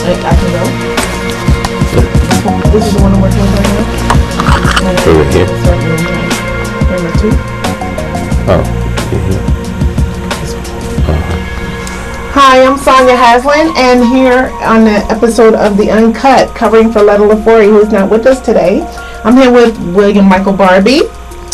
I can go. This is the one I'm working with right now. Over here. Number 2. Oh, here. Hi, I'm SONYA HASLON, and here on the episode of The Uncut, covering for Letta LaForey, who is not with us today. I'm here with William Michael Barbee.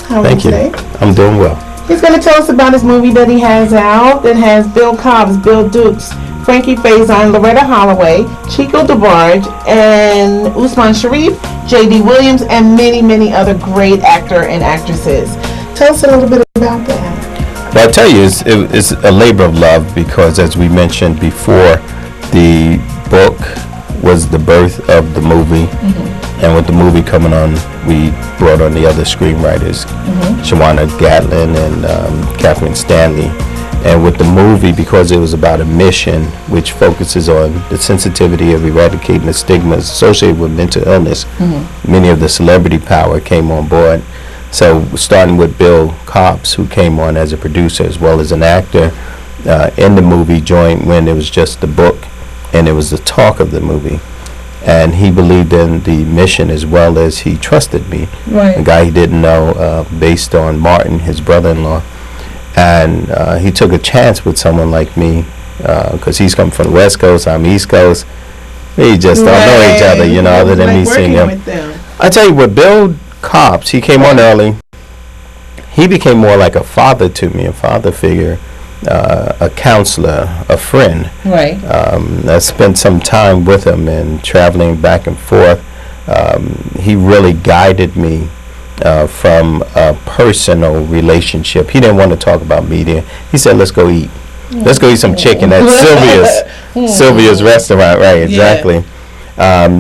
How are you today? I'm doing well. He's going to tell us about his movie that he has out that has Bill Cobbs, Bill Dukes, Frankie Faison, Loretta Holloway, Chico DeBarge, and Usman Sharif, J.D. Williams, and many, many other great actor and actresses. Tell us a little bit about that. Well, I'll tell you, it's a labor of love because, as we mentioned before, the book was the birth of the movie. Mm-hmm. And with the movie coming on, we brought on the other screenwriters, Shawana Gatlin and Catherine Stanley. And with the movie, because it was about a mission which focuses on the sensitivity of eradicating the stigmas associated with mental illness, many of the celebrity power came on board. So starting with Bill Cobbs, who came on as a producer as well as an actor in the movie, joined when it was just the book and it was the talk of the movie. And he believed in the mission as well as he trusted me, a guy he didn't know, based on Martin, his brother-in-law. And he took a chance with someone like me because he's come from the West Coast, I'm East Coast. We just don't know each other, you know, other than me seeing him. I tell you what, Bill Cobbs, he came on early. He became more like a father to me, a father figure, a counselor, a friend. I spent some time with him and traveling back and forth. He really guided me from a personal relationship. He didn't want to talk about media. He said, let's go eat. Let's go eat some chicken at Sylvia's restaurant. Right, exactly.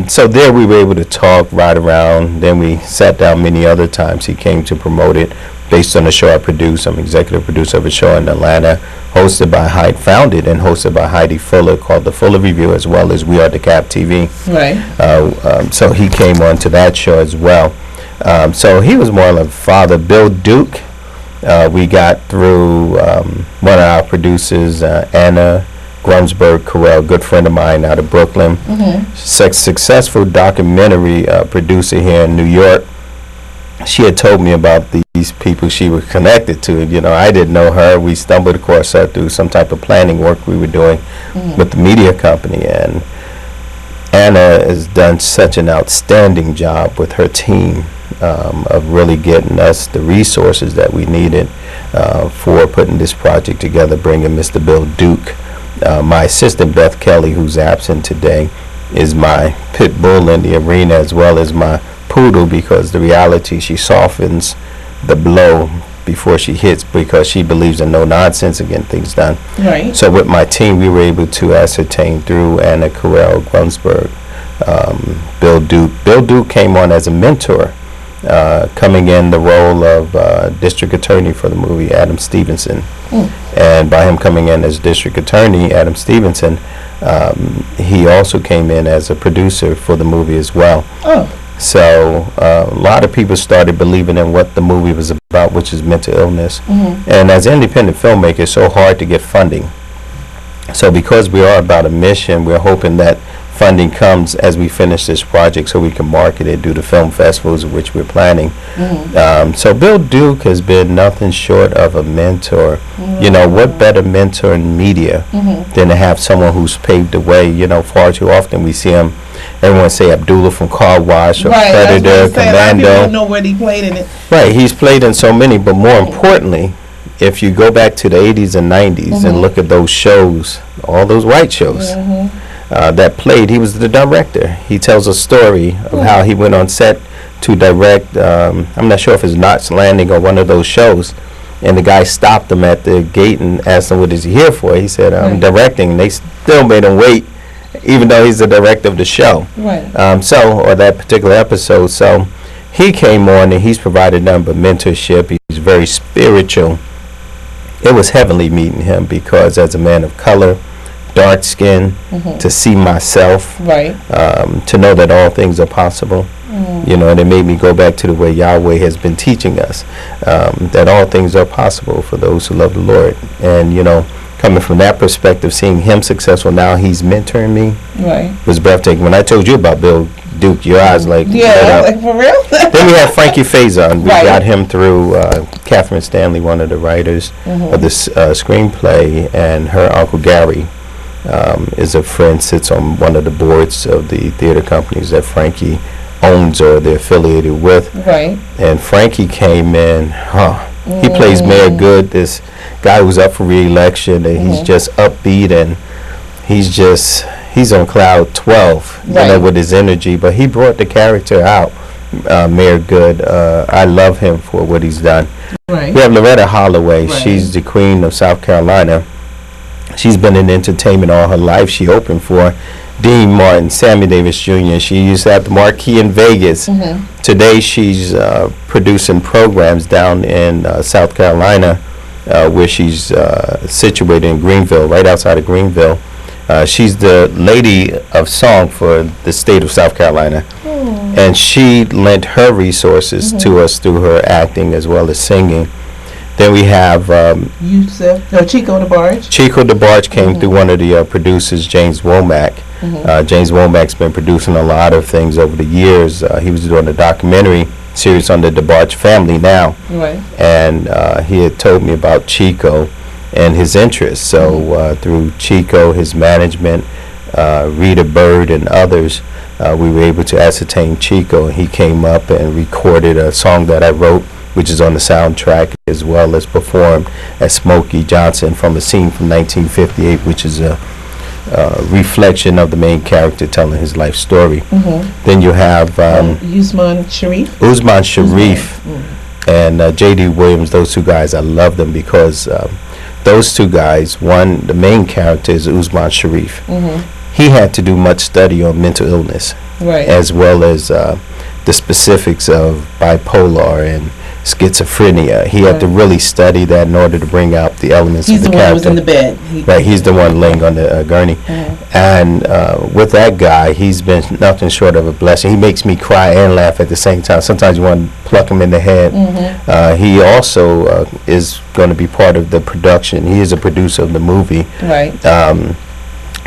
So there we were able to talk, ride around. Then we sat down many other times. He came to promote it based on the show I produce. I'm executive producer of a show in Atlanta, founded and hosted by Heidi Fuller, called The Fuller Review, as well as We Are the Cap TV. So he came on to that show as well. So he was more like a father. Bill Duke, we got through one of our producers, Anna Grumsberg Carell, good friend of mine out of Brooklyn, successful documentary producer here in New York. She had told me about these people she was connected to. You know, I didn't know her. We stumbled across her through some type of planning work we were doing with the media company. And Anna has done such an outstanding job with her team of really getting us the resources that we needed for putting this project together, bringing Mr. Bill Duke. My assistant, Beth Kelly, who's absent today, is my pit bull in the arena as well as my poodle, because the reality, she softens the blow before she hits because she believes in no nonsense and getting things done. So with my team, we were able to ascertain through Anna Carell Grunsberg, Bill Duke. Bill Duke came on as a mentor, coming in the role of district attorney for the movie, Adam Stevenson. And by him coming in as district attorney, Adam Stevenson, he also came in as a producer for the movie as well. So a lot of people started believing in what the movie was about, which is mental illness. And as an independent filmmaker, it's so hard to get funding. So because we are about a mission, we're hoping that funding comes as we finish this project so we can market it, do the film festivals, which we're planning. So Bill Duke has been nothing short of a mentor. You know, what better mentor in media than to have someone who's paved the way? You know, far too often we see him, everyone say Abdullah from Car Wash or Predator, Commando. I don't know where he played in it. He's played in so many, but more importantly, if you go back to the 80s and 90s and look at those shows, all those white shows, that played, he was the director. He tells a story of how he went on set to direct, I'm not sure if it's Knots Landing or one of those shows, and the guy stopped him at the gate and asked him, what is he here for? He said, I'm directing, and they still made him wait, even though he's the director of the show. Or that particular episode. So he came on and he's provided nothing but mentorship. He's very spiritual. It was heavenly meeting him because as a man of color, dark skin, to see myself, to know that all things are possible. You know, and it made me go back to the way Yahweh has been teaching us, that all things are possible for those who love the Lord. And, you know, coming from that perspective, seeing him successful, now he's mentoring me, Right. was breathtaking. When I told you about Bill Duke, your eyes like lit Yeah, up. like for real? Then we have Frankie Faison. We Right. got him through Catherine Stanley, one of the writers of this screenplay, and her uncle Gary is a friend, sits on one of the boards of the theater companies that Frankie owns or they're affiliated with. Right. And Frankie came in, he plays Mayor Good, this guy who's up for re-election, and he's just upbeat, and he's on cloud 12, you know, with his energy, but he brought the character out, Mayor Good. I love him for what he's done. Right. We have Loretta Holloway. Right. She's the queen of South Carolina. She's been in entertainment all her life. She opened for Dean Martin, Sammy Davis Jr. She used to have the Marquee in Vegas. Today she's producing programs down in South Carolina, where she's situated in Greenville, right outside of Greenville. She's the lady of song for the state of South Carolina. And she lent her resources to us through her acting as well as singing. Then we have Chico DeBarge. Chico DeBarge came through one of the producers, James Womack. James Womack's been producing a lot of things over the years. He was doing a documentary series on the DeBarge family now. Right. And he had told me about Chico and his interests. So through Chico, his management, Rita Bird and others, we were able to ascertain Chico. He came up and recorded a song that I wrote, which is on the soundtrack, as well as performed as Smokey Johnson from a scene from 1958, which is a reflection of the main character telling his life story. Then you have Usman Sharif. Usman Sharif and J.D. Williams. Those two guys, I love them because those two guys, one, the main character is Usman Sharif. He had to do much study on mental illness, as well as the specifics of bipolar and schizophrenia. He had to really study that in order to bring out the elements of the character. He's the one who was in the bed. He's the one laying on the gurney. And with that guy, he's been nothing short of a blessing. He makes me cry and laugh at the same time. Sometimes you want to pluck him in the head. He also is going to be part of the production. He is a producer of the movie.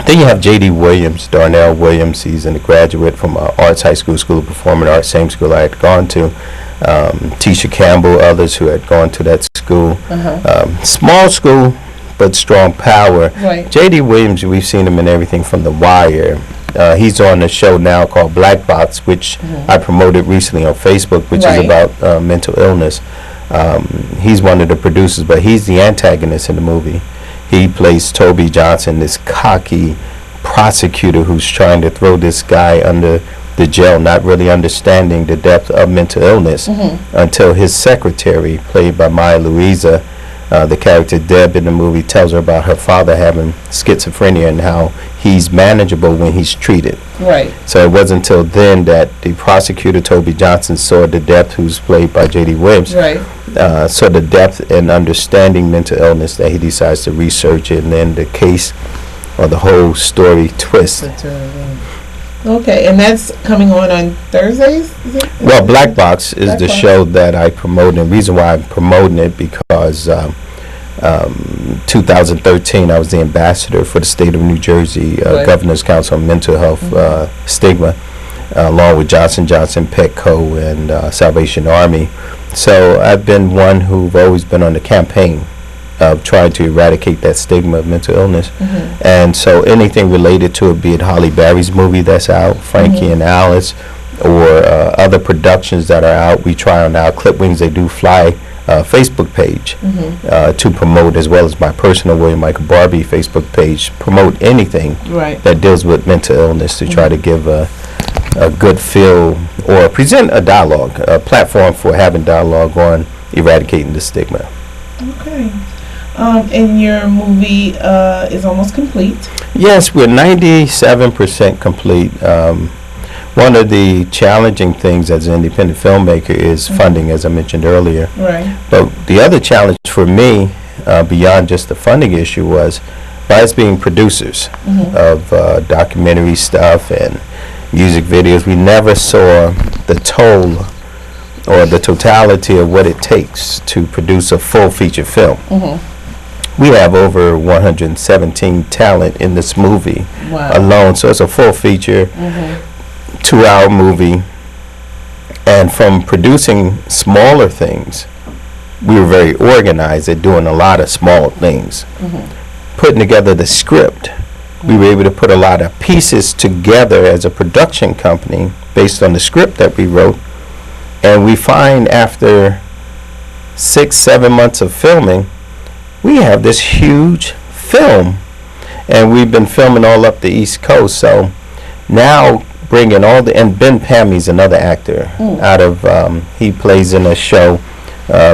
Then you have J.D. Williams, Darnell Williams. He's a graduate from Arts High School, School of Performing Arts, same school I had gone to. Tisha Campbell, others who had gone to that school. Small school, but strong power. J.D. Williams, we've seen him in everything from The Wire. He's on a show now called Black Box, which I promoted recently on Facebook, which is about mental illness. He's one of the producers, but he's the antagonist in the movie. He plays Toby Johnson, this cocky prosecutor who's trying to throw this guy under the jail, not really understanding the depth of mental illness until his secretary, played by Maya Louisa, the character Deb in the movie, tells her about her father having schizophrenia and how he's manageable when he's treated. So it wasn't until then that the prosecutor, Toby Johnson, saw the depth, who's played by J.D. Williams, saw the depth in understanding mental illness, that he decides to research it, and then the case or the whole story twists. Okay, and that's coming on Thursdays? Is it? Well, Black Box is the show that I promote, and the reason why I'm promoting it because 2013 I was the ambassador for the state of New Jersey Governor's Council on Mental Health Stigma, along with Johnson Johnson, Petco, and Salvation Army. So I've been one who've always been on the campaign of trying to eradicate that stigma of mental illness. And so anything related to it, be it Holly Berry's movie that's out, Frankie and Alice, or other productions that are out, we try on our Clip Wings They Do Fly Facebook page to promote, as well as my personal William Michael Barbee Facebook page, promote anything that deals with mental illness, to try to give a good feel or present a dialogue, a platform for having dialogue on eradicating the stigma. Okay. And your movie is almost complete. Yes, we're 97% complete. One of the challenging things as an independent filmmaker is funding, as I mentioned earlier. But the other challenge for me, beyond just the funding issue, was by us being producers of documentary stuff and music videos, we never saw the toll or the totality of what it takes to produce a full feature film. we have over 117 talent in this movie alone. So it's a full feature, 2-hour movie. And from producing smaller things, we were very organized at doing a lot of small things. Putting together the script, we were able to put a lot of pieces together as a production company based on the script that we wrote. And we find after 6-7 months of filming, we have this huge film. And we've been filming all up the East Coast. So now bringing all the, and Ben Pammy's another actor out of, he plays in a show,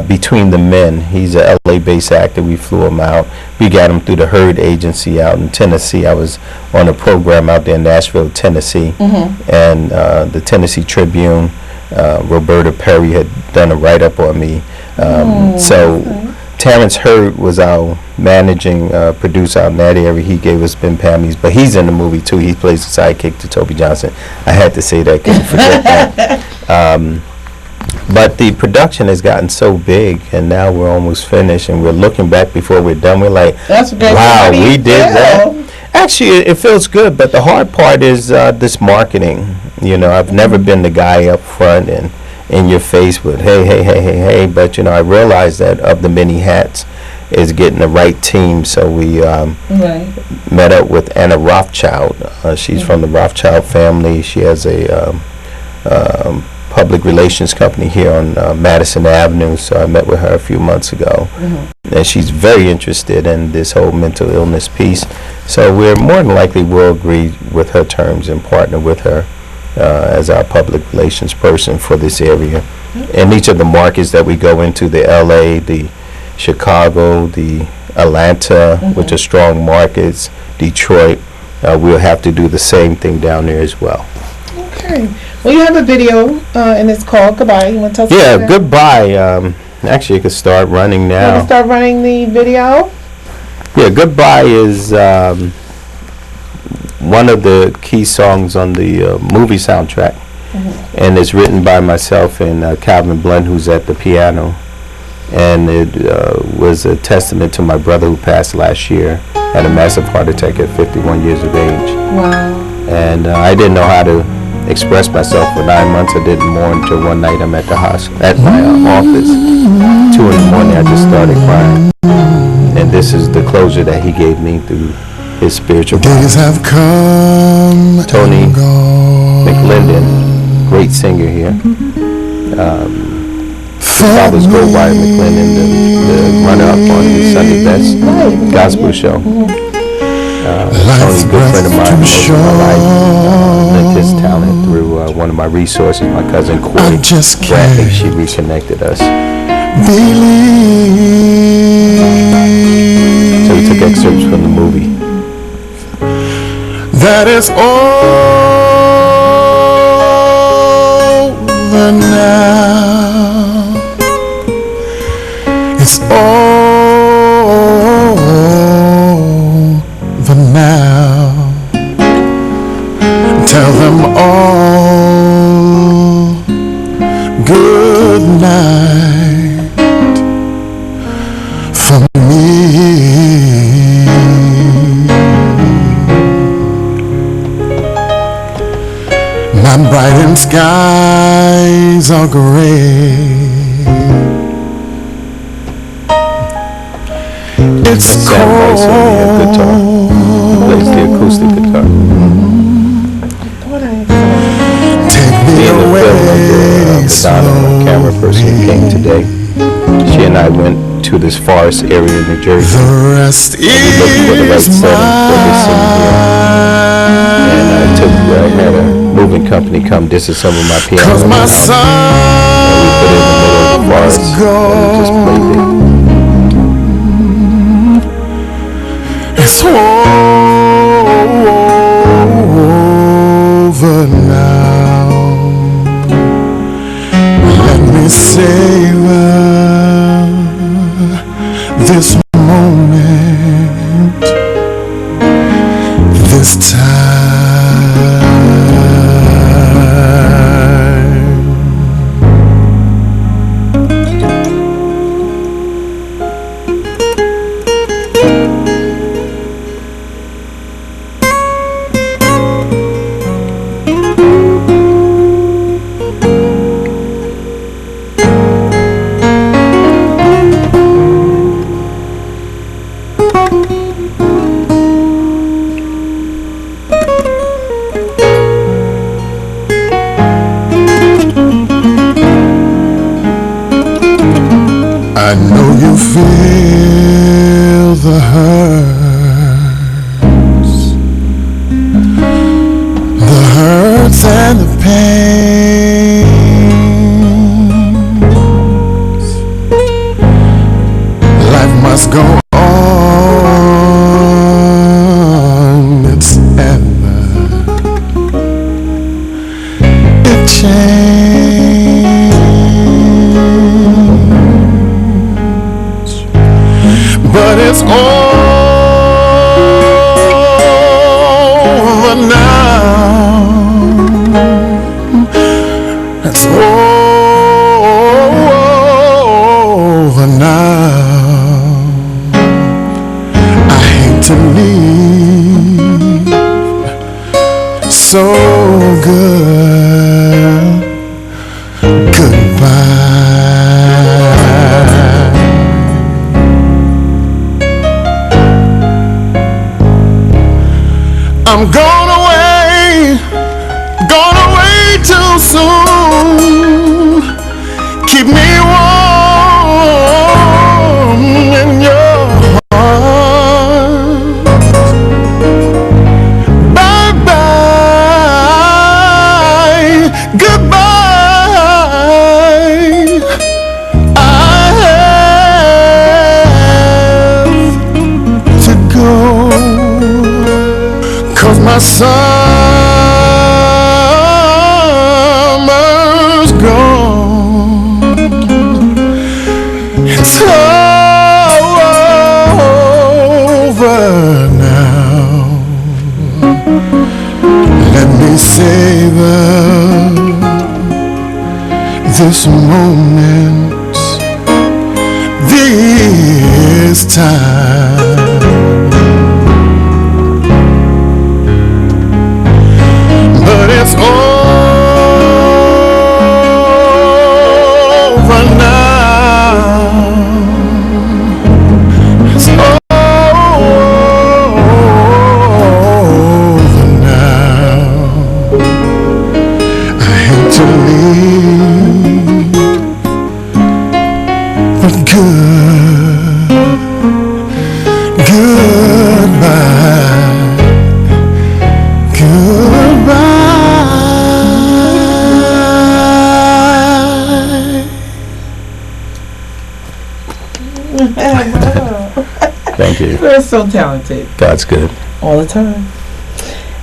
Between the Men. He's a LA-based actor. We flew him out. We got him through the Herd Agency out in Tennessee. I was on a program out there in Nashville, Tennessee, and the Tennessee Tribune. Roberta Perry had done a write-up on me. So Terrence Hurd was our managing producer out in that area. He gave us Ben Pammy's, but he's in the movie too. He plays the sidekick to Toby Johnson. I had to say that, couldn't forget that. But the production has gotten so big, and now we're almost finished, and we're looking back before we're done. We're like, wow, we did that. Actually, it feels good, but the hard part is this marketing. You know, I've never been the guy up front and in your face with, hey, but, you know, I realized that of the many hats is getting the right team. So we met up with Anna Rothschild. She's from the Rothschild family. She has a public relations company here on Madison Avenue, so I met with her a few months ago, and she's very interested in this whole mental illness piece. So we're more than likely will agree with her terms and partner with her as our public relations person for this area. And each of the markets that we go into, the LA, the Chicago, the Atlanta, which are strong markets, Detroit, we'll have to do the same thing down there as well. Okay. Well, you have a video, and it's called Goodbye. You want to tell us about that? Goodbye. Actually, you can start running now. You can start running the video? Yeah, Goodbye is one of the key songs on the movie soundtrack. And it's written by myself and Calvin Blunt, who's at the piano. And it was a testament to my brother who passed last year, had a massive heart attack at 51 years of age. Wow. And I didn't know how to express myself for 9 months. I didn't mourn until one night I'm at the hospital, at my office, 2 in the morning. I just started crying, and this is the closure that he gave me through his spiritual days have come. Tony McLendon, great singer here. His father's Goldwire McLendon, the runner-up on the Sunday Best gospel show. Tony's a good friend of mine most of my life. Linked his talent through one of my resources, my cousin Corey Bradley. She reconnected us. So we took excerpts from the movie. That is over now. It's over now. Tell them all good night for me. Not bright and skies are gray. It's cold. Plays the acoustic guitar. Take me away. Madonna, a camera person who came today. She and I went to this forest area in New Jersey. The rest we looked for the right setting for this scene here. And I had a moving company come. This is some of my piano. Cause my son and we put it in the middle of the forest and we just played it. It's over now. Let me savor this moment, this time. feel the hurts and the pains. Life must go on. It's ever it change, but it's over now. It's over now. I hate to leave so good goodbye. I'm gone away too soon. Keep me warm in your heart. Bye bye, goodbye. I have to go, 'cause my summer's gone. It's over now. Let me savor this moment, this time. But it's over now. It's over now. I hate to leave, but goodbye. Thank you. You're so talented. God's good. All the time.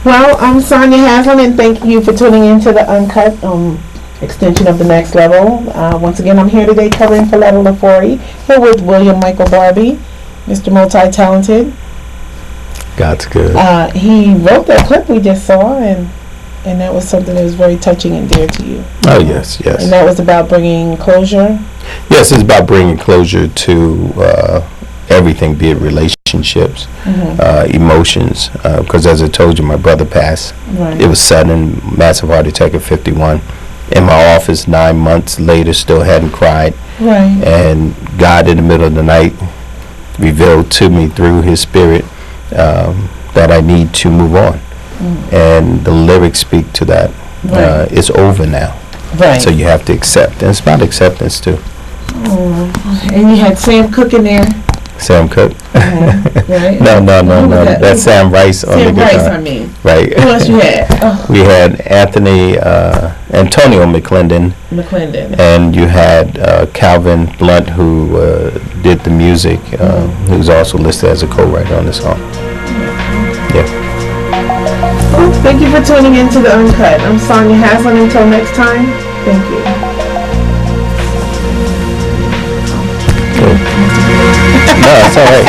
Well, I'm SONYA HASLON, and thank you for tuning in to the Uncut extension of The Next Level. Once again, I'm here today covering for Level of 40, here with William Michael Barbee, Mr. Multi-Talented. God's good. He wrote that clip we just saw, and that was something that was very touching and dear to you. Oh, yes, yes. And that was about bringing closure? Yes, it's about bringing closure to everything, be it relationships, emotions. Because as I told you, my brother passed. Right. It was sudden, massive heart attack at 51. In my office 9 months later, still hadn't cried. Right. And God in the middle of the night revealed to me through his spirit that I need to move on. And the lyrics speak to that. Right. It's over now. Right. So you have to accept. And it's about acceptance too. Oh. And you had Sam Cooke in there. Sam Cooke? Right. No. That's Sam Rice on the guitar. Sam Rice, I mean. Right. Who else you had? Oh. We had Antonio McClendon. And you had Calvin Blunt, who did the music, who's also listed as a co-writer on the song. Yeah. Well, thank you for tuning in to The Uncut. I'm SONYA HASLON. Until next time, thank you. Good. No, it's all right.